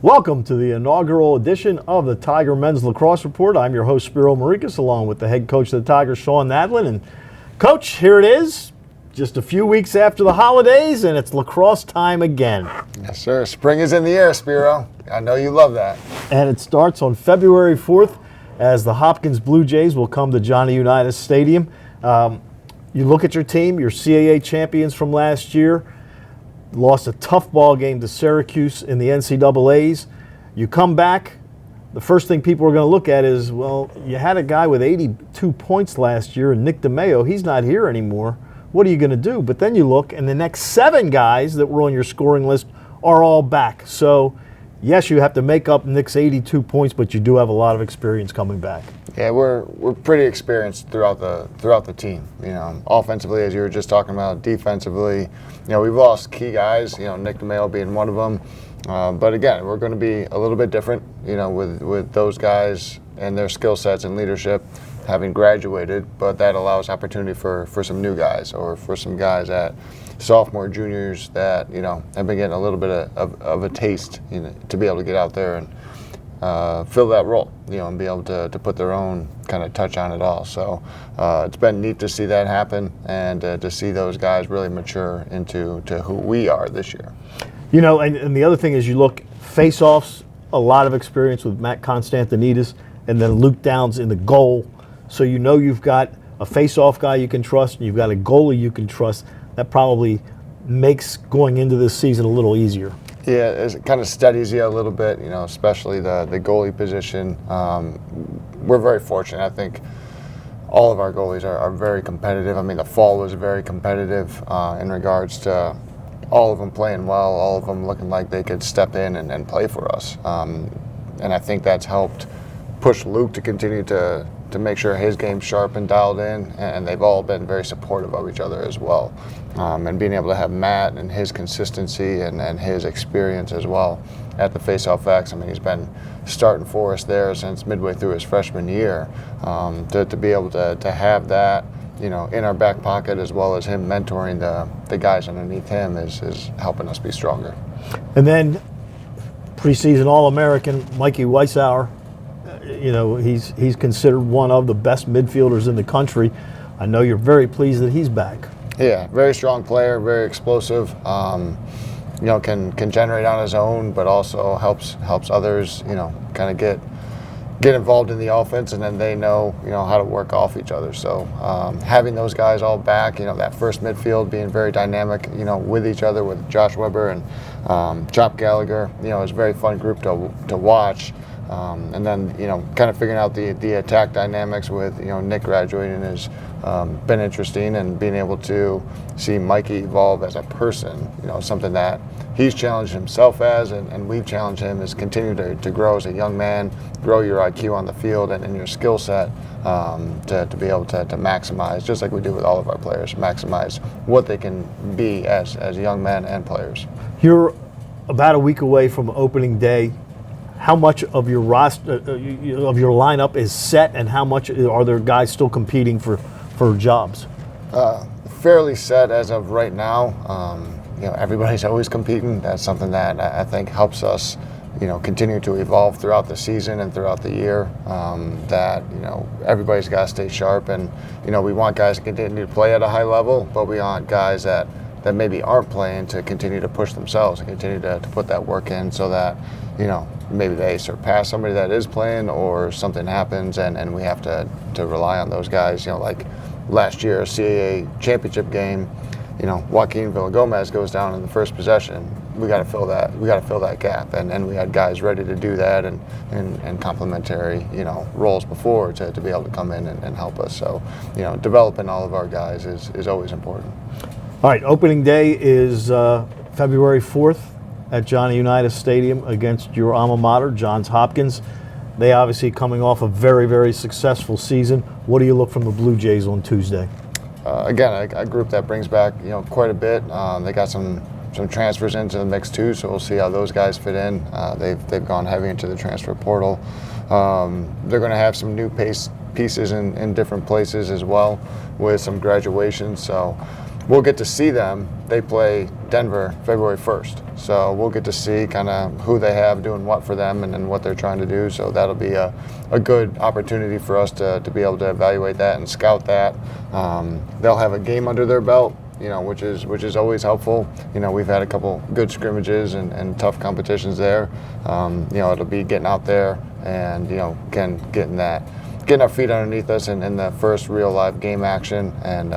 Welcome to the inaugural edition of the Tiger Men's Lacrosse Report. I'm your host, Spiro Marikas, along with the head coach of the Tigers, Sean Nadlin. And Coach, here it is, just a few weeks after the holidays, and it's lacrosse time again. Yes, sir. Spring is in the air, Spiro. I know you love that. And it starts on February 4th as the Hopkins Blue Jays will come to Johnny Unitas Stadium. You look at your team, your CAA champions from last year, lost a tough ball game to Syracuse in the NCAAs. You come back, the first thing people are going to look at is, well, you had a guy with 82 points last year, and Nick DeMeo, he's not here anymore. What are you going to do? But then you look, and the next 7 guys that were on your scoring list are all back. So, yes, you have to make up Nick's 82 points, but you do have a lot of experience coming back. Yeah, we're pretty experienced throughout the team. You know, offensively, as you were just talking about, defensively, you know, we've lost key guys. You know, Nick DeMeo being one of them. But again, we're going to be a little bit different. You know, with those guys and their skill sets and leadership having graduated, but that allows opportunity for some new guys or for some guys at sophomore, juniors that, you know, have been getting a little bit of a taste, you know, to be able to get out there and fill that role, you know, and be able to put their own kind of touch on it all. So it's been neat to see that happen and to see those guys really mature into who we are this year. You know, and the other thing is you look, face-offs, a lot of experience with Matt Constantinides, and then Luke Downs in the goal. So you know you've got a face-off guy you can trust, and you've got a goalie you can trust. That probably makes going into this season a little easier. Yeah, it kind of steadies you a little bit, you know, especially the goalie position. We're very fortunate. I think all of our goalies are very competitive. I mean, the fall was very competitive in regards to all of them playing well, all of them looking like they could step in and play for us. And I think that's helped push Luke to continue to make sure his game's sharp and dialed in, and they've all been very supportive of each other as well. And being able to have Matt and his consistency and his experience as well at the face-off X. I mean, he's been starting for us there since midway through his freshman year. To be able to have that, you know, in our back pocket, as well as him mentoring the guys underneath him is helping us be stronger. And then preseason All-American Mikey Weissauer, you know, he's considered one of the best midfielders in the country. I know you're very pleased that he's back. Yeah, very strong player, very explosive. You know, can generate on his own, but also helps others, you know, kind of get involved in the offense, and then they know, you know, how to work off each other. So having those guys all back, you know, that first midfield being very dynamic, you know, with each other, with Josh Weber and Chop Gallagher, you know, it's a very fun group to watch. And then, you know, kind of figuring out the attack dynamics with, you know, Nick graduating has been interesting, and being able to see Mikey evolve as a person, you know, something that he's challenged himself as, and we've challenged him, is continue to grow as a young man, grow your IQ on the field and your skill set to be able to maximize, just like we do with all of our players, maximize what they can be as young men and players. You're about a week away from opening day. How much of your roster, of your lineup is set, and how much are there guys still competing for jobs? Fairly set as of right now. You know, everybody's always competing. That's something that I think helps us, you know, continue to evolve throughout the season and throughout the year. That, you know, everybody's got to stay sharp, and, you know, we want guys to continue to play at a high level, but we want guys that maybe aren't playing to continue to push themselves and continue to put that work in, so that, you know, maybe they surpass somebody that is playing, or something happens and we have to rely on those guys. You know, like last year, CAA championship game, you know, Joaquin Villagomez goes down in the first possession. We got to fill that. We got to fill that gap, and we had guys ready to do that, and complementary, you know, roles before to be able to come in and help us. So, you know, developing all of our guys is always important. All right, opening day is February 4th at Johnny Unitas Stadium against your alma mater, Johns Hopkins. They obviously coming off a very, very successful season. What do you look from the Blue Jays on Tuesday? Again, a group that brings back, you know, quite a bit. They got some transfers into the mix too, so we'll see how those guys fit in. They've gone heavy into the transfer portal. They're going to have some new pieces in different places as well, with some graduations. So we'll get to see them. They play Denver February 1st. So we'll get to see kind of who they have doing what for them and what they're trying to do. So that'll be a good opportunity for us to be able to evaluate that and scout that. They'll have a game under their belt, which is always helpful. We've had a couple good scrimmages and tough competitions there. It'll be getting out there and, again, getting our feet underneath us in the first real live game action and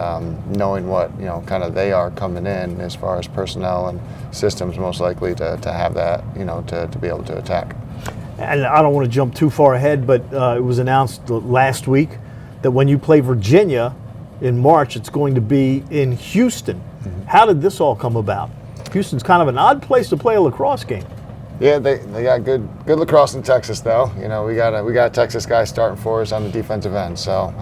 knowing what, kind of they are coming in as far as personnel and systems most likely to have that, to be able to attack. And I don't want to jump too far ahead, but it was announced last week that when you play Virginia in March, it's going to be in Houston. Mm-hmm. How did this all come about? Houston's kind of an odd place to play a lacrosse game. Yeah, they got good lacrosse in Texas, though. We got a Texas guy starting for us on the defensive end. So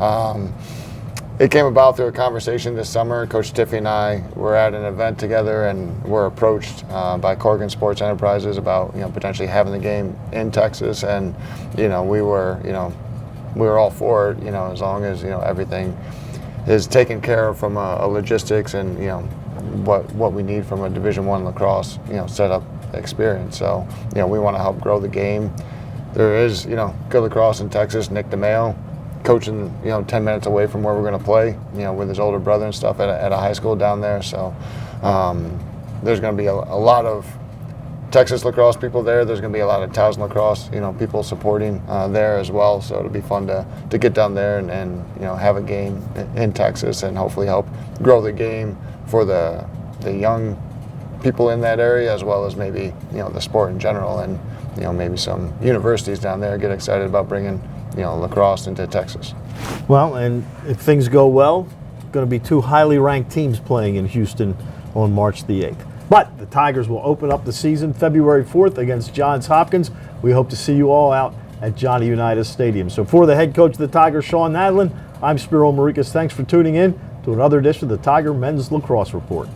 it came about through a conversation this summer. Coach Tiffy and I were at an event together and were approached by Corrigan Sports Enterprises about potentially having the game in Texas, and we were all for it. As long as everything is taken care of from a logistics and what we need from a Division I lacrosse setup experience. So we want to help grow the game. There is good lacrosse in Texas. Nick DeMeo coaching 10 minutes away from where we're going to play with his older brother and stuff at a high school down there. So there's going to be a lot of Texas lacrosse people there. There's going to be a lot of Towson lacrosse people supporting there as well. So it'll be fun to get down there and have a game in Texas and hopefully help grow the game for the young people in that area, as well as maybe the sport in general, and maybe some universities down there get excited about bringing lacrosse into Texas. Well, and if things go well, going to be two highly ranked teams playing in Houston on March the 8th. But the Tigers will open up the season February 4th against Johns Hopkins. We hope to see you all out at Johnny Unitas Stadium. So for the head coach of the Tigers, Sean Nadlin, I'm Spiro Marikas. Thanks for tuning in to another edition of the Tiger Men's Lacrosse Report.